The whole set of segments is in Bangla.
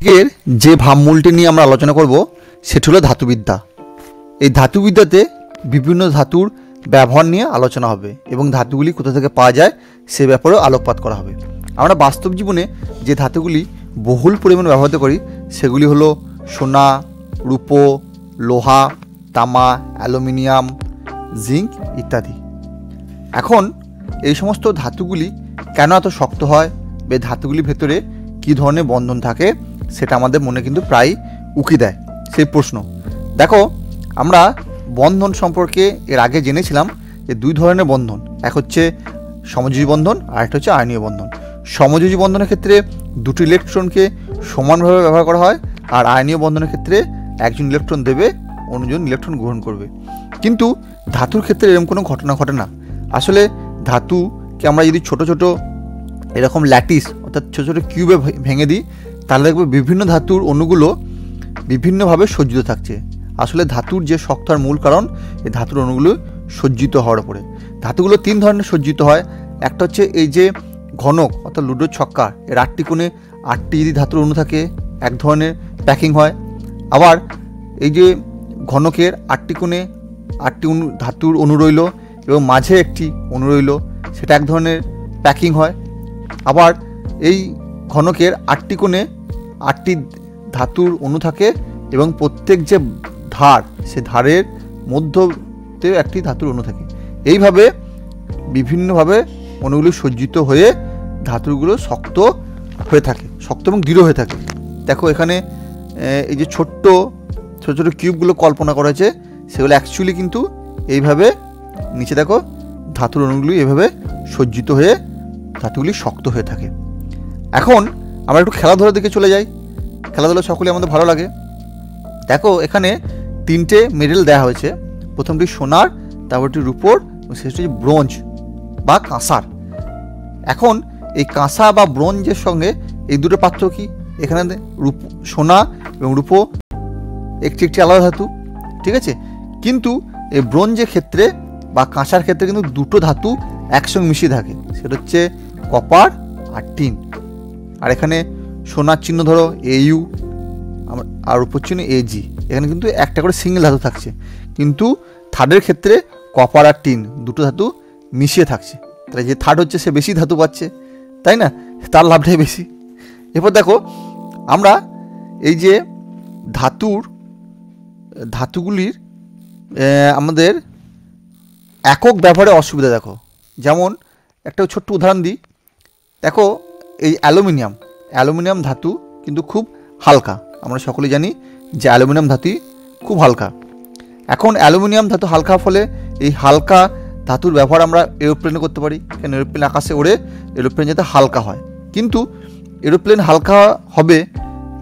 এর যে ভাবমূলটি নিয়ে আমরা আলোচনা করব সেটি হলো ধাতুবিদ্যা। এই ধাতুবিদ্যাতে বিভিন্ন ধাতুর ব্যবহার নিয়ে আলোচনা হবে এবং ধাতুগুলি কোথা থেকে পাওয়া যায় সে ব্যাপারেও আলোকপাত করা হবে। আমরা বাস্তব জীবনে যে ধাতুগুলি বহুল পরিমাণে ব্যবহার করি সেগুলি হলো সোনা, রূপো, লোহা, তামা, অ্যালুমিনিয়াম, জিঙ্ক ইত্যাদি। এখন এই সমস্ত ধাতুগুলি কেন এত শক্ত হয় বা ধাতুগুলির ভেতরে কী ধরনের বন্ধন থাকে সেটা আমাদের মনে কিন্তু প্রায় উকি দেয় সেই প্রশ্ন। দেখো, আমরা বন্ধন সম্পর্কে এর আগে জেনেছিলাম যে দুই ধরনের বন্ধন, এক হচ্ছে সমযোজী বন্ধন আর একটা হচ্ছে আয়নীয় বন্ধন। সমযোজী বন্ধনের ক্ষেত্রে দুটি ইলেকট্রনকে সমানভাবে ব্যবহার করা হয়, আর আয়নীয় বন্ধনের ক্ষেত্রে একজন ইলেকট্রন দেবে, অন্যজন ইলেকট্রন গ্রহণ করবে। কিন্তু ধাতুর ক্ষেত্রে এরকম কোনো ঘটনা ঘটে না। আসলে ধাতুকে আমরা যদি ছোট ছোট এরকম ল্যাটিস অর্থাৎ ছোটো ছোটো কিউবে ভেঙে দিই তাহলে দেখবে বিভিন্ন ধাতুর অণুগুলো বিভিন্নভাবে সজ্জিত থাকছে। আসলে ধাতুর যে শক্ত হওয়ার মূল কারণ এই ধাতুর অণুগুলো সজ্জিত হওয়ার উপরে। ধাতুগুলো তিন ধরনের সজ্জিত হয়। একটা হচ্ছে এই যে ঘনক অর্থাৎ লুডোর ছক্কা, এর 8টি কোণে 8টি যদি ধাতুর অণু থাকে এক ধরনের প্যাকিং হয়। আবার এই যে ঘনকের 8টি কোণে 8টি ধাতুর অণু রইল এবং মাঝে একটি অণু রইল, সেটা এক ধরনের প্যাকিং হয়। আবার এই ঘনকের 8টি কোণে 8টি ধাতুর অণু থাকে এবং প্রত্যেক যে ধার সে ধারের মধ্যতে একটি ধাতুর অণু থাকে। এইভাবে বিভিন্নভাবে অণুগুলি সজ্জিত হয়ে ধাতুগুলো শক্ত হয়ে থাকে, শক্ত এবং দৃঢ় হয়ে থাকে। দেখো এখানে এই যে ছোট্ট ছোটো ছোটো কিউবগুলো কল্পনা করা হয়েছে সেগুলো অ্যাকচুয়ালি কিন্তু এইভাবে নিচে দেখো ধাতুর অণুগুলি এভাবে সজ্জিত হয়ে ধাতুগুলি শক্ত হয়ে থাকে। এখন আমরা একটু খেলাধুলার দিকে চলে যাই। খেলাধুলা সকলে আমাদের ভালো লাগে। দেখো এখানে 3টে মেডেল দেওয়া হয়েছে, প্রথমটি সোনার, তারপরটি রূপোর এবং শেষটি ব্রোঞ্জ বা কাঁসার। এখন এই কাঁসা বা ব্রোঞ্জের সঙ্গে এই দুটো পার্থক্য কি? এখানে সোনা এবং রূপো একটি একটি আলাদা ধাতু, ঠিক আছে, কিন্তু এই ব্রোঞ্জের ক্ষেত্রে বা কাঁসার ক্ষেত্রে কিন্তু দুটো ধাতু একসঙ্গে মিশিয়ে থাকে, সেটা হচ্ছে কপার আর টিন। আর এখানে সোনার চিহ্ন ধরো AU আর রূপোর চিহ্ন AG, এখানে কিন্তু একটা করে সিঙ্গেল ধাতু থাকছে, কিন্তু থার্ডের ক্ষেত্রে কপার আর টিন দুটো ধাতু মিশিয়ে থাকছে। তাহলে যে থার্ড হচ্ছে সে বেশি ধাতু পাচ্ছে, তাই না? তার লাভটাই বেশি। এরপর দেখো আমরা এই যে ধাতুগুলির আমাদের একক ব্যবহারে অসুবিধা দেখো। যেমন একটা ছোট্ট উদাহরণ দিই। দেখো এই অ্যালুমিনিয়াম ধাতু কিন্তু খুব হালকা। আমরা সকলেই জানি যে অ্যালুমিনিয়াম ধাতু খুব হালকা। এখন অ্যালুমিনিয়াম ধাতু হালকা ফলে এই হালকা ধাতুর ব্যবহার আমরা এরোপ্লেনে করতে পারি, কেন এরোপ্লেন আকাশে ওড়ে, এরোপ্লেন যাতে হালকা হয়। কিন্তু এরোপ্লেন হালকা হবে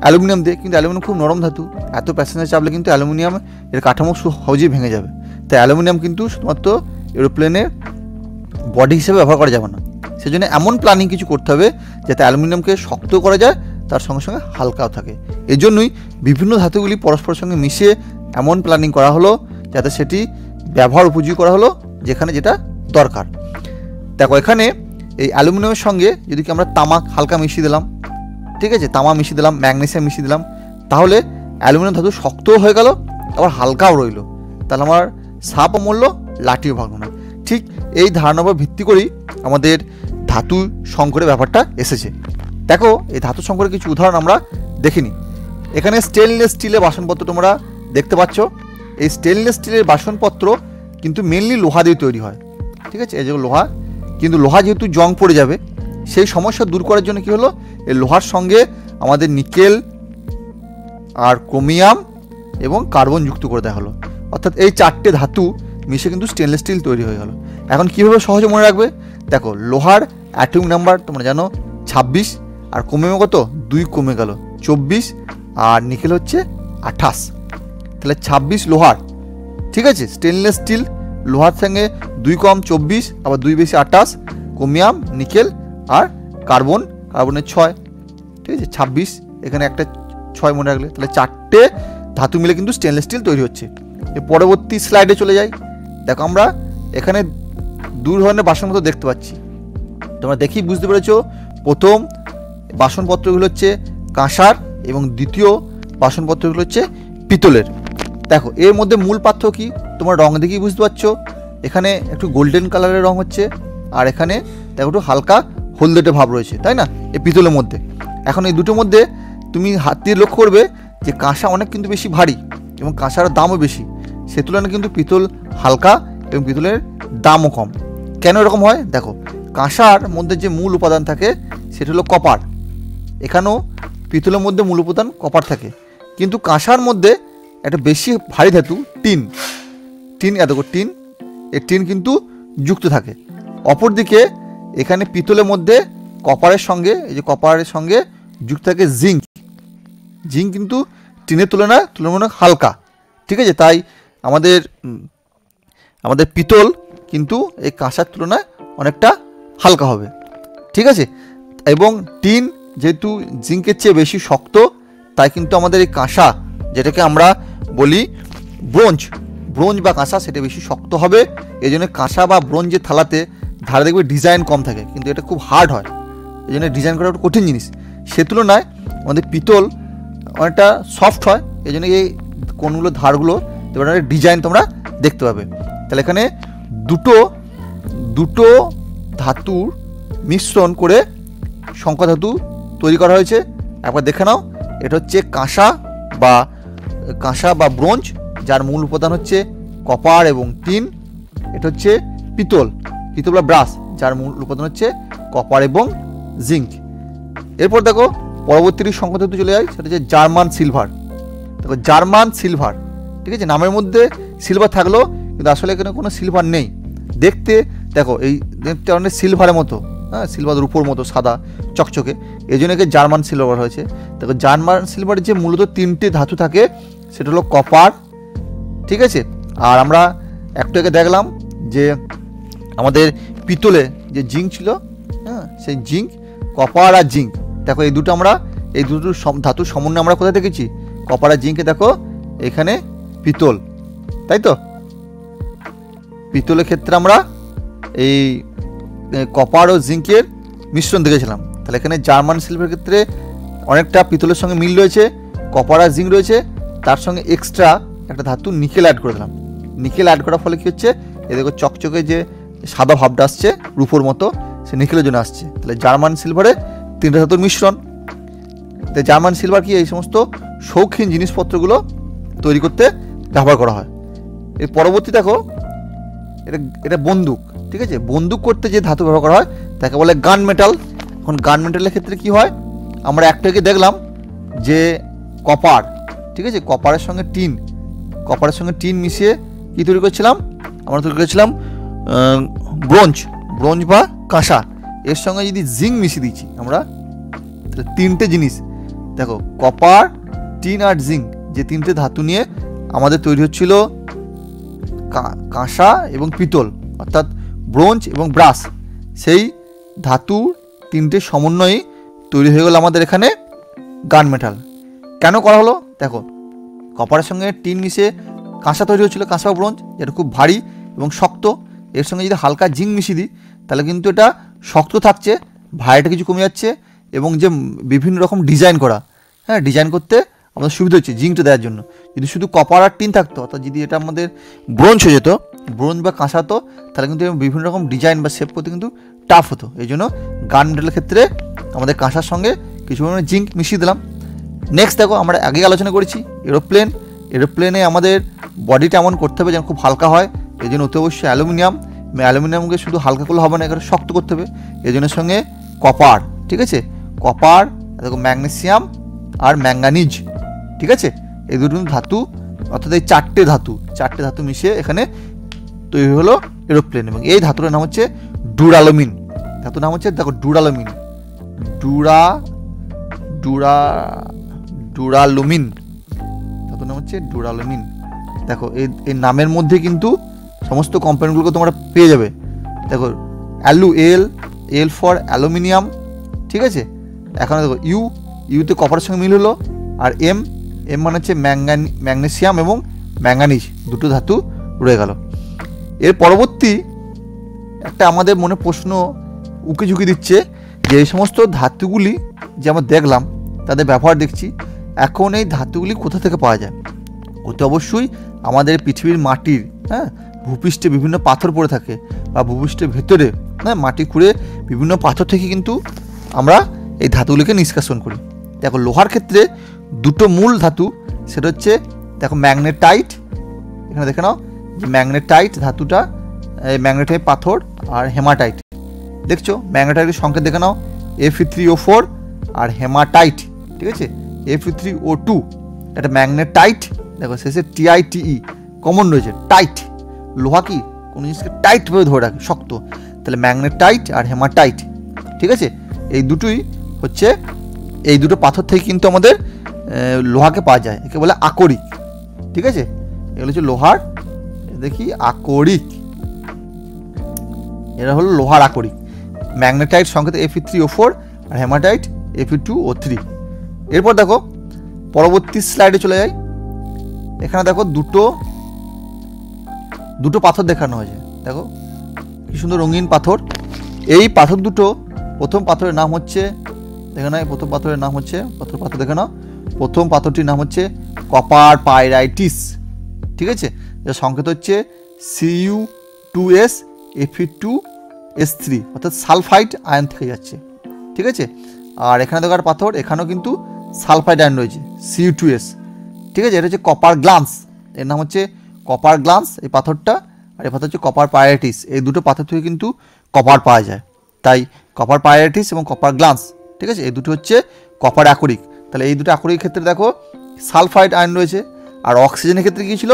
অ্যালুমিনিয়াম দিয়ে, কিন্তু অ্যালুমিনিয়াম খুব নরম ধাতু, এত প্যাসেঞ্জার চাপলে কিন্তু অ্যালুমিনিয়াম এর কাঠামো সহজেই ভেঙে যাবে। তাই অ্যালুমিনিয়াম কিন্তু শুধুমাত্র এরোপ্লেনের বডি হিসেবে ব্যবহার করা যাবে না। সেজন্য এমন প্ল্যানিং কিছু করতে হবে যাতে অ্যালুমিনিয়ামকে শক্ত করা যায়, তার সঙ্গে সঙ্গে হালকাও থাকে। এই জন্যই বিভিন্ন ধাতুগুলি পরস্পরের সঙ্গে মিশিয়ে এমন প্ল্যানিং করা হলো যাতে সেটি ব্যবহার উপযোগী করা হলো যেখানে যেটা দরকার। দেখো এখানে এই অ্যালুমিনিয়ামের সঙ্গে যদি কি আমরা তামা হালকা মিশিয়ে দিলাম, ঠিক আছে, তামা মিশিয়ে দিলাম, ম্যাগনেসিয়াম মিশিয়ে দিলাম, তাহলে অ্যালুমিনিয়াম ধাতু শক্তও হয়ে গেল আবার হালকাও রইল। তাহলে আমার সাপও মূল্য লাঠিও ভাঙলো না। ঠিক এই ধারণার উপর ভিত্তি করেই আমাদের ধাতু সংকরের ব্যাপারটা এসেছে। দেখো এই ধাতু সংকরের কিছু উদাহরণ আমরা দেখিনি। এখানে স্টেনলেস স্টিলের বাসনপত্র তোমরা দেখতে পাচ্ছ। এই স্টেনলেস স্টিলের বাসনপত্র কিন্তু মেনলি লোহা দিয়ে তৈরি হয়, ঠিক আছে, এই যে লোহা। কিন্তু লোহা যেহেতু জং পড়ে যাবে, সেই সমস্যা দূর করার জন্য কি হলো, এই লোহার সঙ্গে আমাদের নিকেল আর ক্রোমিয়াম এবং কার্বন যুক্ত করে দেওয়া হলো। অর্থাৎ এই 4টে ধাতু মিশে কিন্তু স্টেনলেস স্টিল তৈরি হয়ে গেল। এখন কীভাবে সহজে মনে রাখবে? দেখো লোহার অ্যাটমিক নাম্বার তোমরা জানো 26, আর ক্রোমিয়ামে কত 2 কমে গেল 24, আর নিকেল হচ্ছে 28। তাহলে 26 লোহার, ঠিক আছে, স্টেনলেস স্টিল লোহার সঙ্গে 2 কম 24, আবার 2 বেশি 28, ক্রোমিয়াম, নিকেল আর কার্বনের 6, ঠিক আছে, 26, এখানে একটা 6 মনে রাখলে। তাহলে 4টে ধাতু মিলে কিন্তু স্টেনলেস স্টিল তৈরি হচ্ছে। এর পরবর্তী স্লাইডে চলে যাই। দেখো আমরা এখানে 2 ধরনের বাসনপত্র দেখতে পাচ্ছি। তোমরা দেখি বুঝতে পেরেছো, প্রথম বাসনপত্রগুলো হচ্ছে কাঁসার এবং দ্বিতীয় বাসনপত্রগুলো হচ্ছে পিতলের। দেখো এর মধ্যে মূল পার্থক্য কি তোমরা রং দেখেই বুঝতে পারছো। এখানে একটু গোল্ডেন কালারের রং হচ্ছে, আর এখানে দেখো একটু হালকা হলদেটে ভাব রয়েছে, তাই না, এই পিতলের মধ্যে। এখন এই দুটোর মধ্যে তুমি হাত দিয়ে লক্ষ্য করবে যে কাঁসা অনেক কিন্তু বেশি ভারী এবং কাঁসার দামও বেশি, সে তুলনায় কিন্তু পিতল হালকা এবং পিতলের দামও কম। কেন এরকম হয় দেখো, কাঁসার মধ্যে যে মূল উপাদান থাকে সেটা হলো কপার। এখানেও পিতলের মধ্যে মূল উপাদান কপার থাকে, কিন্তু কাঁসার মধ্যে একটা বেশি ভারী ধাতু টিন। দেখো টিন, এই টিন কিন্তু যুক্ত থাকে। অপরদিকে এখানে পিতলের মধ্যে কপারের সঙ্গে, এই যে কপারের সঙ্গে যুক্ত থাকে জিঙ্ক। জিঙ্ক কিন্তু টিনের তুলনামূলক হালকা, ঠিক আছে। তাই আমাদের পিতল কিন্তু এই কাঁসার তুলনায় অনেকটা হালকা হবে, ঠিক আছে। এবং টিন যেহেতু জিঙ্কের চেয়ে বেশি শক্ত, তাই কিন্তু আমাদের এই কাঁসা, যেটাকে আমরা বলি ব্রোঞ্জ বা কাঁসা, সেটা বেশি শক্ত হবে। এই জন্য কাঁসা বা ব্রোঞ্জের থালাতে ধারে দেখবে ডিজাইন কম থাকে, কিন্তু এটা খুব হার্ড হয়, এই জন্য ডিজাইন করা একটা কঠিন জিনিস। সে তুলনায় আমাদের পিতল অনেকটা সফট হয়, এই জন্য এই কোনগুলো ধারগুলো ডিজাইন তোমরা দেখতে পাবে। তাহলে এখানে দুটো ধাতুর মিশ্রণ করে শঙ্কর ধাতু তৈরি করা হয়েছে। একবার দেখে নাও, এটা হচ্ছে কাঁসা বা ব্রোঞ্জ, যার মূল উপাদান হচ্ছে কপার এবং টিন। এটা হচ্ছে পিতল বা ব্রাস, যার মূল উপাদান হচ্ছে কপার এবং জিঙ্ক। এরপর দেখো পরবর্তী শঙ্কর ধাতু চলে যায়, সেটা হচ্ছে জার্মান সিলভার। দেখো জার্মান সিলভার, ঠিক আছে, নামের মধ্যে সিলভার থাকলেও কিন্তু আসলে এখানে কোনো সিলভার নেই। দেখতে দেখো এই দেখতে অনেক সিলভারের মতো, হ্যাঁ, সিলভার রূপোর মতো সাদা চকচকে, এই জন্য একে জার্মান সিলভার হয়েছে। দেখো জার্মান সিলভারের যে মূলত 3টে ধাতু থাকে সেটা হলো কপার, ঠিক আছে। আর আমরা একটু আগে দেখলাম যে আমাদের পিতলে যে জিঙ্ক ছিল, হ্যাঁ, সেই জিঙ্ক, কপার আর জিঙ্ক। দেখো এই দুটো ধাতুর সমন্বয় আমরা কোথায় দেখেছি, কপার আর জিঙ্কে। দেখো এখানে পিতল, তাই তো, পিতলের ক্ষেত্রে আমরা এই কপার ও জিঙ্কের মিশ্রণ দেখেছিলাম। তাহলে এখানে জার্মান সিলভারের ক্ষেত্রে অনেকটা পিতলের সঙ্গে মিল রয়েছে, কপার আর জিঙ্ক রয়েছে, তার সঙ্গে এক্সট্রা একটা ধাতু নিকেল অ্যাড করে দিলাম। নিকেল অ্যাড করার ফলে কী হচ্ছে, এ দেখো চকচকে যে সাদা ভাবটা আসছে রূপোর মতো, সে নিকেলের জন্য আসছে। তাহলে জার্মান সিলভারে 3টে ধাতুর মিশ্রণ। তাই জার্মান সিলভার কি এই সমস্ত শৌখিন জিনিসপত্রগুলো তৈরি করতে ব্যবহার করা হয়। এর পরবর্তী দেখো, এটা বন্দুক, ঠিক আছে। বন্দুক করতে যে ধাতু ব্যবহার করা হয় তাকে বলে গান মেটাল। এখন গান মেটালের ক্ষেত্রে কি হয়, আমরা একটাকে দেখলাম যে কপার, ঠিক আছে, কপারের সঙ্গে টিন মিশিয়ে কি তৈরি করছিলাম, আমরা তৈরি করেছিলাম ব্রোঞ্জ বা কাঁসা। এর সঙ্গে যদি জিঙ্ক মিশিয়ে দিচ্ছি আমরা, তাহলে 3টে জিনিস দেখো, কপার, টিন আর জিঙ্ক, যে 3টে ধাতু নিয়ে আমাদের তৈরি হচ্ছিল কাঁসা এবং পিতল, অর্থাৎ ব্রোঞ্জ এবং ব্রাস। সেই ধাতু 3টে সমন্বয়ে তৈরি হয়ে গেল আমাদের এখানে গান মেটাল। কেন করা হলো দেখো, কপারের সঙ্গে টিন মিশে কাঁসা তৈরি হচ্ছিল, কাঁসা বা ব্রোঞ্জ, যেটা খুব ভারী এবং শক্ত। এর সঙ্গে যদি হালকা জিঙ্ক মিশিয়ে দিই তাহলে কিন্তু এটা শক্ত থাকছে, ভারীটা কিছু কমে যাচ্ছে, এবং যে বিভিন্ন রকম ডিজাইন করা, হ্যাঁ, ডিজাইন করতে আমাদের সুবিধা হচ্ছে জিঙ্কটা দেওয়ার জন্য। যদি শুধু কপার আর টিন থাকতো, অর্থাৎ যদি এটা আমাদের ব্রোঞ্জ হয়ে যেত, ব্রোঞ্জ বা কাঁসা হতো, তাহলে কিন্তু বিভিন্ন রকম ডিজাইন বা শেপ করতে কিন্তু টাফ হতো। এই জন্য গান মেটালের ক্ষেত্রে আমাদের কাঁসার সঙ্গে কিছু পরিমাণে জিঙ্ক মিশিয়ে দিলাম। নেক্সট দেখো, আমরা আগে আলোচনা করেছি এরোপ্লেনে আমাদের বডিটা এমন করতে হবে যেন খুব হালকা হয়। এই জন্য অতি অবশ্যই অ্যালুমিনিয়ামকে শুধু হালকা করলে হবে না, এখানে শক্ত করতে হবে। এই জন্য সঙ্গে কপার, ঠিক আছে, কপার, দেখো ম্যাগনেসিয়াম আর ম্যাঙ্গানিজ, ঠিক আছে, এই দুটো ধাতু, অর্থাৎ এই 4টে ধাতু মিশিয়ে এখানে তৈরি হলো এরোপ্লেন। এবং এই ধাতুটার নাম হচ্ছে ডুরালুমিন। ধাতুর নাম হচ্ছে দেখো ডুরালুমিন, ধাতুর নাম হচ্ছে ডুরালুমিন। দেখো এই নামের মধ্যে কিন্তু সমস্ত কম্পোনেন্টগুলোকে তোমরা পেয়ে যাবে। দেখো এল ফর অ্যালুমিনিয়াম, ঠিক আছে। এখন দেখো ইউতে কপারের সঙ্গে মিল হলো, আর এম মানে হচ্ছে ম্যাগনেসিয়াম এবং ম্যাঙ্গানিজ, দুটো ধাতু রয়ে গেল। এর পরবর্তী একটা আমাদের মনে প্রশ্ন উকি ঝুঁকি দিচ্ছে যে এই সমস্ত ধাতুগুলি যে আমরা দেখলাম তাদের ব্যবহার দেখছি, এখন এই ধাতুগুলি কোথা থেকে পাওয়া যায়? অতি অবশ্যই আমাদের পৃথিবীর মাটির, হ্যাঁ, ভূপৃষ্ঠে বিভিন্ন পাথর পড়ে থাকে, বা ভূপৃষ্ঠের ভেতরে, হ্যাঁ, মাটি খুঁড়ে বিভিন্ন পাথর থেকে কিন্তু আমরা এই ধাতুগুলিকে নিষ্কাশন করি। দেখো লোহার ক্ষেত্রে দুটো মূল ধাতু, সেটা হচ্ছে দেখো ম্যাগনেটাইট, এখানে দেখে নাও যে ম্যাগনেটাইট ধাতুটা, এই ম্যাগনেটাইট পাথর, আর হেমাটাইট। দেখছো ম্যাগনেটাইটের সংকেত দেখে নাও Fe3O4, আর হেমাটাইট, ঠিক আছে, Fe3O2। এটা ম্যাগনেটাইট, দেখো শেষে TITE কমন রয়েছে, টাইট। লোহা কি কোনো জিনিসকে টাইটভাবে ধরে রাখে, শক্ত। তাহলে ম্যাগনেটাইট আর হেমাটাইট, ঠিক আছে, এই দুটোই হচ্ছে, এই দুটো পাথর থেকে কিন্তু আমাদের লোহাকে পাওয়া যায়। একে বলে আকরিক, ঠিক আছে, এগুলো হচ্ছে লোহার, দেখি আকরিক, এরা হলো লোহার আকরিক। ম্যাগনেটাইট সংকেত Fe3O4 আর হেমাটাইট Fe2O3। এরপর দেখো পরবর্তী স্লাইডে চলে যাই। এখানে দেখো দুটো পাথর দেখানো হয়েছে, দেখো কি সুন্দর রঙিন পাথর। এই পাথর দুটো, প্রথম পাথরের নাম হচ্ছে, দেখে নাও প্রথম পাথরের নাম হচ্ছে, পাথর দেখে নাও, প্রথম পাথরটির নাম হচ্ছে কপার পাইরাইটিস, ঠিক আছে, যার সংকেত হচ্ছে Cu2s Fe2S3, অর্থাৎ সালফাইড আয়ন থেকে যাচ্ছে, ঠিক আছে। আর এখানে দেখো আর পাথর, এখানেও কিন্তু সালফাইড আয়ন রয়েছে, Cu2s, ঠিক আছে। এটা হচ্ছে কপার গ্লান্স, এর নাম হচ্ছে কপার গ্লান্স এই পাথরটা, আর এই পাথর হচ্ছে কপার পাইরাইটিস। এই দুটো পাথর থেকে কিন্তু কপার পাওয়া যায়, তাই কপার পাইরাইটিস এবং কপার গ্লান্স, ঠিক আছে, এই দুটো হচ্ছে কপার আকরিক। তাহলে এই দুটো আকরিকের ক্ষেত্রে দেখো সালফাইড আয়ন রয়েছে। আর অক্সিজেনের ক্ষেত্রে কী ছিল?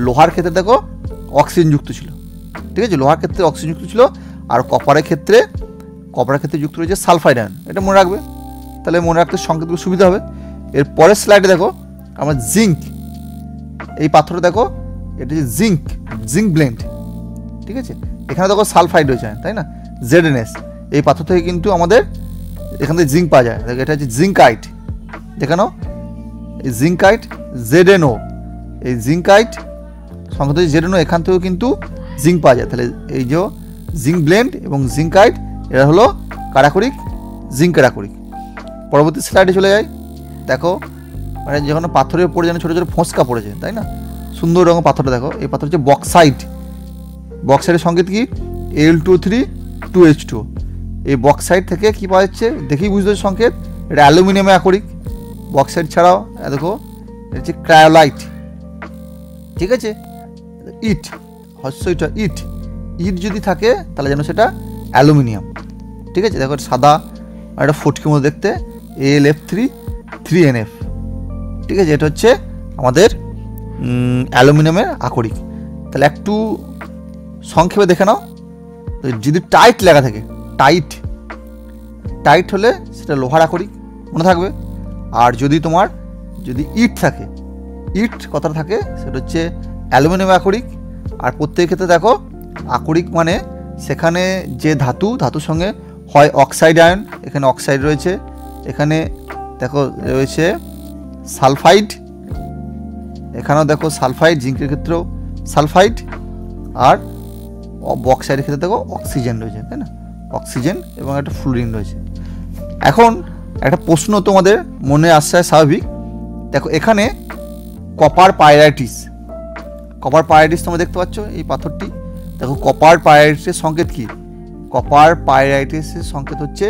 লোহার ক্ষেত্রে দেখো অক্সিজেনযুক্ত ছিল, ঠিক আছে, লোহার ক্ষেত্রে অক্সিজেনযুক্ত ছিল। আর কপারের ক্ষেত্রে যুক্ত রয়েছে সালফাইড আয়ন, এটা মনে রাখবে, তাহলে মনে রাখতে সংকেতগুলো সুবিধা হবে। এর পরের স্লাইডে দেখো আমরা জিঙ্ক, এই পাথরটা দেখো, এটা হচ্ছে জিঙ্ক ব্লেন্ড, ঠিক আছে, এখানে দেখো সালফাইড রয়েছে, তাই না, ZNS। এই পাথর থেকে কিন্তু আমাদের এখান থেকে জিঙ্ক পাওয়া যায়, দেখো এটা হচ্ছে জিঙ্কাইট, দেখানো এই জিঙ্কাইট ZNO, এই জিঙ্কাইট সংকেত হচ্ছে ZNO, এখান থেকেও কিন্তু জিঙ্ক পাওয়া যায়। তাহলে এই যে জিঙ্ক ব্লেন্ড এবং জিঙ্কাইট, এরা হলো কারাকরিক, জিঙ্কের আকরিক। পরবর্তী স্লাইডে চলে যায়। দেখো মানে যখন পাথরের উপরে যেন ছোটো ছোটো ফোঁসকা পড়েছে, তাই না, সুন্দর রঙের পাথরটা দেখো, এই পাথর হচ্ছে বক্সাইটের সংকেত কি Al2O3 2H2। এই বক্সাইট থেকে কি পাওয়া যাচ্ছে দেখেই বুঝতে হচ্ছে সংকেত, এটা অ্যালুমিনিয়ামে আকরিক। বক্সাইট ছাড়াও দেখো এটা হচ্ছে ক্রায়োলাইট, ঠিক আছে, ইট যদি থাকে তাহলে যেন সেটা অ্যালুমিনিয়াম, ঠিক আছে। দেখো সাদা আর একটা ফটকির মতো দেখতে, Al(F3)3NF, ঠিক আছে, এটা হচ্ছে আমাদের অ্যালুমিনিয়ামের আকরিক। তাহলে একটু সংক্ষেপে দেখে নাও, যদি টাইট লেখা থাকে, টাইট হলে সেটা লোহার আকরিক, মনে থাকবে। আর যদি ইট থাকে, ইট কথাটা থাকে, সেটা হচ্ছে অ্যালুমিনিয়াম আকরিক। আর প্রত্যেকের ক্ষেত্রে দেখো আকরিক মানে সেখানে যে ধাতুর সঙ্গে হয় অক্সাইড আয়ন, এখানে অক্সাইড রয়েছে, এখানে দেখো রয়েছে সালফাইড, এখানেও দেখো সালফাইড, জিঙ্কের ক্ষেত্রেও সালফাইড, আর বক্সাইডের ক্ষেত্রে দেখো অক্সিজেন রয়েছে, তাই না, অক্সিজেন এবং একটা ফ্লুরিন রয়েছে। এখন একটা প্রশ্ন তোমাদের মনে আসছে স্বাভাবিক, দেখো এখানে কপার পাইরাইটিস তোমরা দেখতে পাচ্ছ এই পাথরটি, দেখো কপার পাইরাইটিসের সংকেত কি? কপার পাইরাইটিসের সংকেত হচ্ছে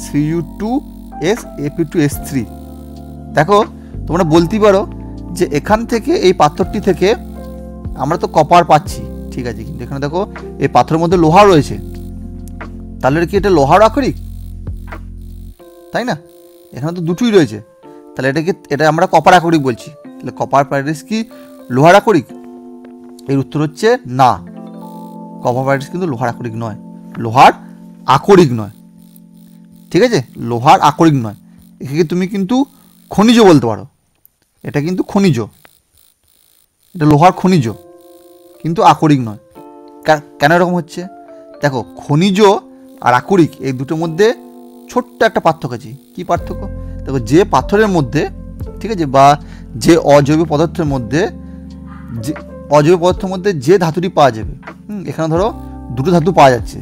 Cu2s Fe2S3। দেখো তোমরা বলতেই পারো যে এখান থেকে এই পাথরটি থেকে আমরা তো কপার পাচ্ছি, ঠিক আছে, কিন্তু এখানে দেখো এই পাথরের মধ্যে লোহা রয়েছে, তাহলে কি এটা লোহার আকরিক? তাই না, এখানে তো দুটোই রয়েছে, তাহলে এটা আমরা কপার আকরিক বলছি। তাহলে কপার পাইরাইটিস কি লোহার আকরিক? এর উত্তর হচ্ছে না, কপার পাইরাইটিস কিন্তু লোহার আকরিক নয়, ঠিক আছে, লোহার আকরিক নয়। একে তুমি কিন্তু খনিজ বলতে পারো, এটা কিন্তু খনিজ, এটা লোহার খনিজ, কিন্তু আকরিক নয়। কেন এরকম হচ্ছে? দেখো খনিজ আর আকরিক এই দুটোর মধ্যে ছোট্ট একটা পার্থক্য আছে। কী পার্থক্য? দেখো যে পাথরের মধ্যে, ঠিক আছে, বা যে অজৈব পদার্থের মধ্যে যে ধাতুটি পাওয়া যাবে, এখানে ধরো দুটো ধাতু পাওয়া যাচ্ছে,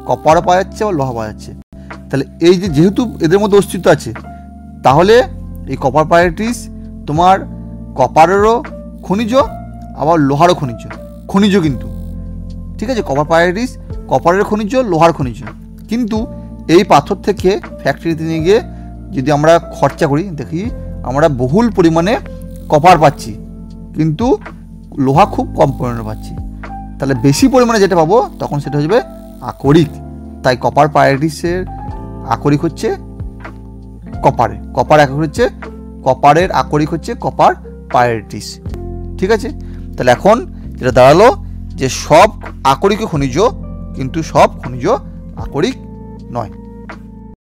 কপারও পাওয়া যাচ্ছে বা লোহা পাওয়া যাচ্ছে। তাহলে এই যেহেতু এদের মধ্যে অস্তিত্ব আছে, তাহলে এই কপার পাইরিটিস তোমার কপারেরও খনিজ, আবার লোহারও খনিজ কিন্তু, ঠিক আছে। কপার পাইরিটিস কপারের খনিজ, লোহার খনিজ। কিন্তু এই পাথর থেকে ফ্যাক্টরিতে নিয়ে গিয়ে যদি আমরা খরচা করি, দেখি আমরা বহুল পরিমাণে কপার পাচ্ছি, কিন্তু লোহা খুব কম পরিমাণে পাচ্ছি। তাহলে বেশি পরিমাণে যেটা পাবো তখন সেটা হয়ে যাবে আকরিক। তাই কপার পাইরিটিসের আকরিক হচ্ছে কপারে, কপারের আকরিক হচ্ছে কপার পাইরিটিস, ঠিক আছে। তাহলে এখন যেটা দাঁড়ালো যে সব আকরিক খনিজ, কিন্তু সব খনিজ আকরিক নয়।